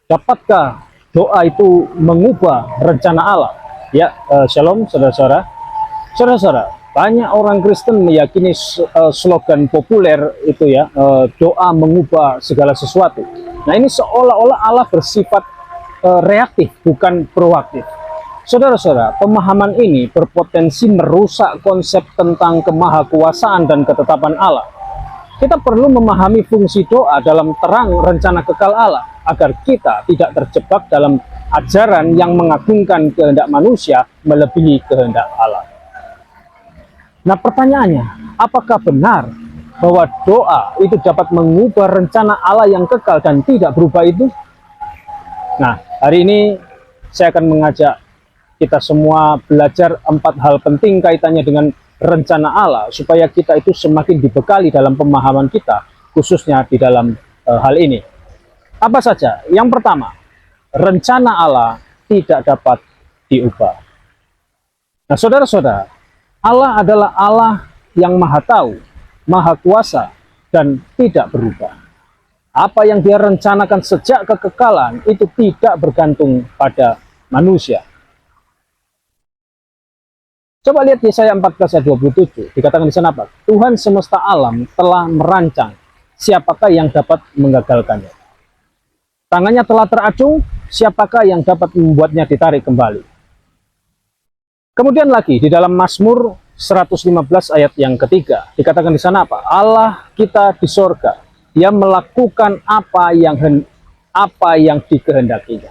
Dapatkah doa itu mengubah rencana Allah? Ya, shalom saudara-saudara. Saudara-saudara, banyak orang Kristen meyakini slogan populer itu ya, doa mengubah segala sesuatu. Nah, ini seolah-olah Allah bersifat reaktif, bukan proaktif. Saudara-saudara, pemahaman ini berpotensi merusak konsep tentang kemahakuasaan dan ketetapan Allah. Kita perlu memahami fungsi doa dalam terang rencana kekal Allah, agar kita tidak terjebak dalam ajaran yang mengagungkan kehendak manusia melebihi kehendak Allah. Nah, pertanyaannya, apakah benar bahwa doa itu dapat mengubah rencana Allah yang kekal dan tidak berubah itu? Nah, hari ini saya akan mengajak kita semua belajar 4 hal penting kaitannya dengan rencana Allah, supaya kita itu semakin dibekali dalam pemahaman kita, khususnya di dalam hal ini. Apa saja? Yang pertama, rencana Allah tidak dapat diubah. Nah, saudara-saudara, Allah adalah Allah yang maha tahu, maha kuasa, dan tidak berubah. Apa yang Dia rencanakan sejak kekekalan itu tidak bergantung pada manusia. Coba lihat Yesaya 14 ayat 27, dikatakan di sana apa? Tuhan semesta alam telah merancang, siapakah yang dapat menggagalkannya? Tangannya telah teracung, siapakah yang dapat membuatnya ditarik kembali? Kemudian lagi di dalam Mazmur 115 ayat yang ketiga, dikatakan di sana apa? Allah kita di sorga, Dia melakukan apa yang dikehendakinya.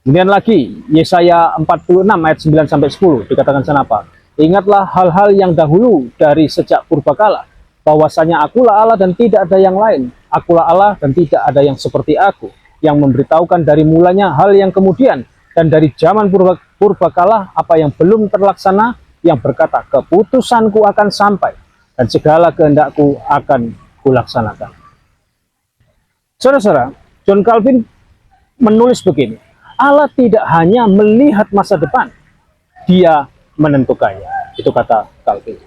Kemudian lagi Yesaya 46 ayat 9 sampai 10, dikatakan di sana apa? Ingatlah hal-hal yang dahulu dari sejak purbakala, bahwasanya akulah Allah dan tidak ada yang lain. Akulah Allah dan tidak ada yang seperti aku, yang memberitahukan dari mulanya hal yang kemudian, dan dari zaman purbakala apa yang belum terlaksana, yang berkata keputusanku akan sampai, dan segala kehendakku akan kulaksanakan. Saudara-saudara, John Calvin menulis begini, Allah tidak hanya melihat masa depan, Dia menentukannya. Itu kata Calvin.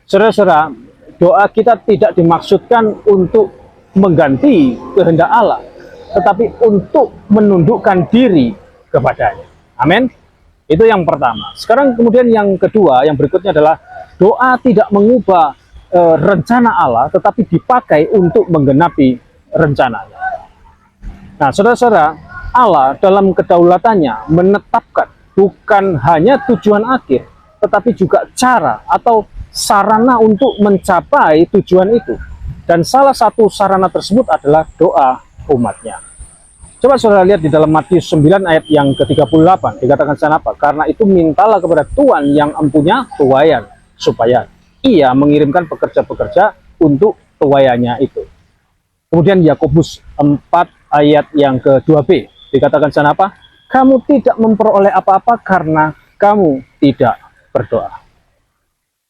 Saudara-saudara, doa kita tidak dimaksudkan untuk mengganti kehendak Allah, tetapi untuk menundukkan diri kepadanya. Amin. Itu yang pertama. Sekarang kemudian yang kedua, yang berikutnya adalah doa tidak mengubah rencana Allah, tetapi dipakai untuk menggenapi rencananya. Nah, saudara-saudara, Allah dalam kedaulatannya menetapkan bukan hanya tujuan akhir, tetapi juga cara atau sarana untuk mencapai tujuan itu. Dan salah satu sarana tersebut adalah doa umatnya. Coba saudara lihat di dalam Matius 9 ayat yang ke-38, dikatakan sana apa? Karena itu mintalah kepada Tuhan yang empunya tuaian, supaya Ia mengirimkan pekerja-pekerja untuk tuaiannya itu. Kemudian Yakobus 4 ayat yang ke-2b, dikatakan sana apa? Kamu tidak memperoleh apa-apa karena kamu tidak berdoa.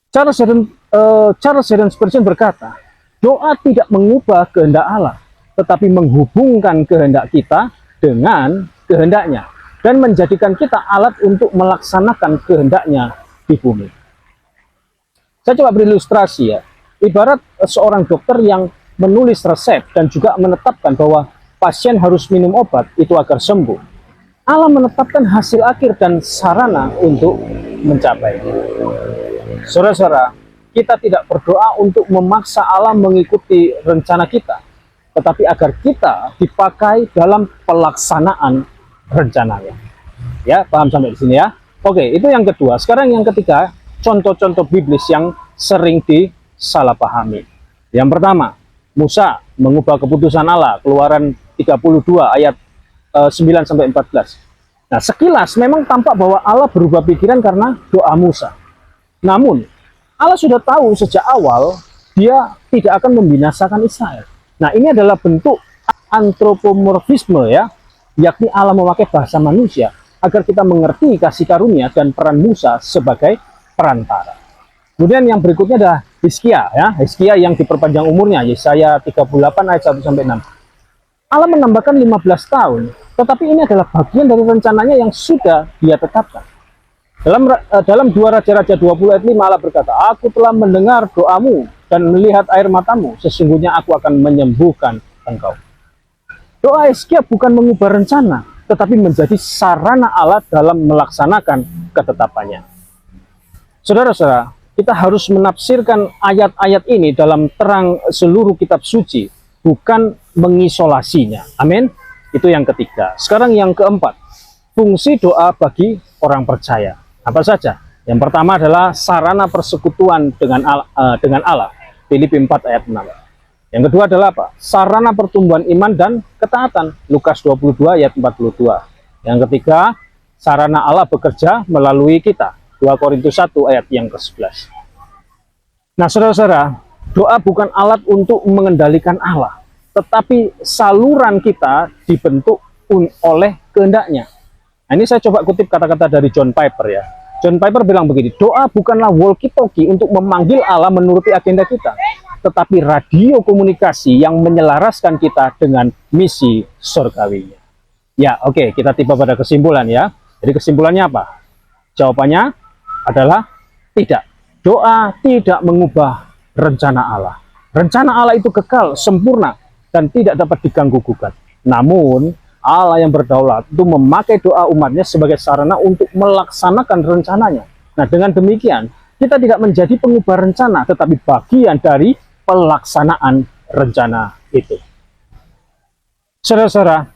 Charles Haddon Spurgeon berkata, doa tidak mengubah kehendak Allah, tetapi menghubungkan kehendak kita dengan kehendaknya, dan menjadikan kita alat untuk melaksanakan kehendaknya di bumi. Saya coba berilustrasi ya, ibarat seorang dokter yang menulis resep dan juga menetapkan bahwa pasien harus minum obat itu agar sembuh. Allah menetapkan hasil akhir dan sarana untuk mencapai. Saudara-saudara, kita tidak berdoa untuk memaksa Allah mengikuti rencana kita, tetapi agar kita dipakai dalam pelaksanaan rencananya. Ya, paham sampai di sini ya? Oke, itu yang kedua. Sekarang yang ketiga, contoh-contoh biblis yang sering disalahpahami. Yang pertama, Musa mengubah keputusan Allah, Keluaran 32 ayat 9 sampai 14. Nah, sekilas memang tampak bahwa Allah berubah pikiran karena doa Musa. Namun, Allah sudah tahu sejak awal Dia tidak akan membinasakan Israel. Nah, ini adalah bentuk antropomorfisme ya, yakni Allah memakai bahasa manusia agar kita mengerti kasih karunia dan peran Musa sebagai perantara. Kemudian yang berikutnya adalah Hizkia ya, Hizkia yang diperpanjang umurnya, Yesaya 38 ayat 1 sampai 6. Allah menambahkan 15 tahun, tetapi ini adalah bagian dari rencananya yang sudah Dia tetapkan. Dalam 2 Raja-Raja 20 ayat 5 Allah berkata, aku telah mendengar doamu dan melihat air matamu, sesungguhnya aku akan menyembuhkan engkau. Doa Hizkia bukan mengubah rencana, tetapi menjadi sarana Allah dalam melaksanakan ketetapannya. Saudara-saudara, kita harus menafsirkan ayat-ayat ini dalam terang seluruh kitab suci, bukan mengisolasinya. Amin. Itu yang ketiga. Sekarang yang keempat, fungsi doa bagi orang percaya. Apa saja? Yang pertama adalah sarana persekutuan dengan Allah. Filipi 4 ayat 6. Yang kedua adalah apa? Sarana pertumbuhan iman dan ketaatan. Lukas 22 ayat 42. Yang ketiga, sarana Allah bekerja melalui kita. 2 Korintus 1 ayat yang ke-11. Nah, saudara-saudara, doa bukan alat untuk mengendalikan Allah, tetapi saluran kita dibentuk oleh kehendaknya. Nah, ini saya coba kutip kata-kata dari John Piper ya. John Piper bilang begini, doa bukanlah walkie-talkie untuk memanggil Allah menuruti agenda kita, tetapi radio komunikasi yang menyelaraskan kita dengan misi surgawinya. Ya, oke, kita tiba pada kesimpulan ya. Jadi kesimpulannya apa? Jawabannya adalah tidak. Doa tidak mengubah rencana Allah. Rencana Allah itu kekal, sempurna, dan tidak dapat diganggu-gugat. Namun, Allah yang berdaulat itu memakai doa umatnya sebagai sarana untuk melaksanakan rencananya. Nah, dengan demikian, kita tidak menjadi pengubah rencana, tetapi bagian dari pelaksanaan rencana itu. Saudara-saudara,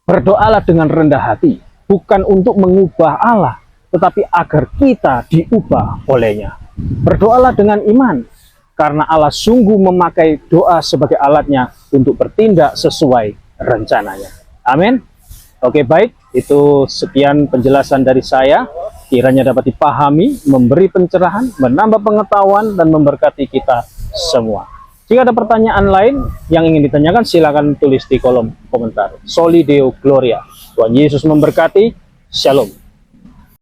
berdoalah dengan rendah hati, bukan untuk mengubah Allah, tetapi agar kita diubah olehnya. Berdoalah dengan iman, karena Allah sungguh memakai doa sebagai alatnya untuk bertindak sesuai rencananya. Amin. Oke, baik, itu sekian penjelasan dari saya. Kiranya dapat dipahami, memberi pencerahan, menambah pengetahuan, dan memberkati kita semua. Jika ada pertanyaan lain yang ingin ditanyakan, silakan tulis di kolom komentar. Soli Deo Gloria. Tuhan Yesus memberkati. Shalom.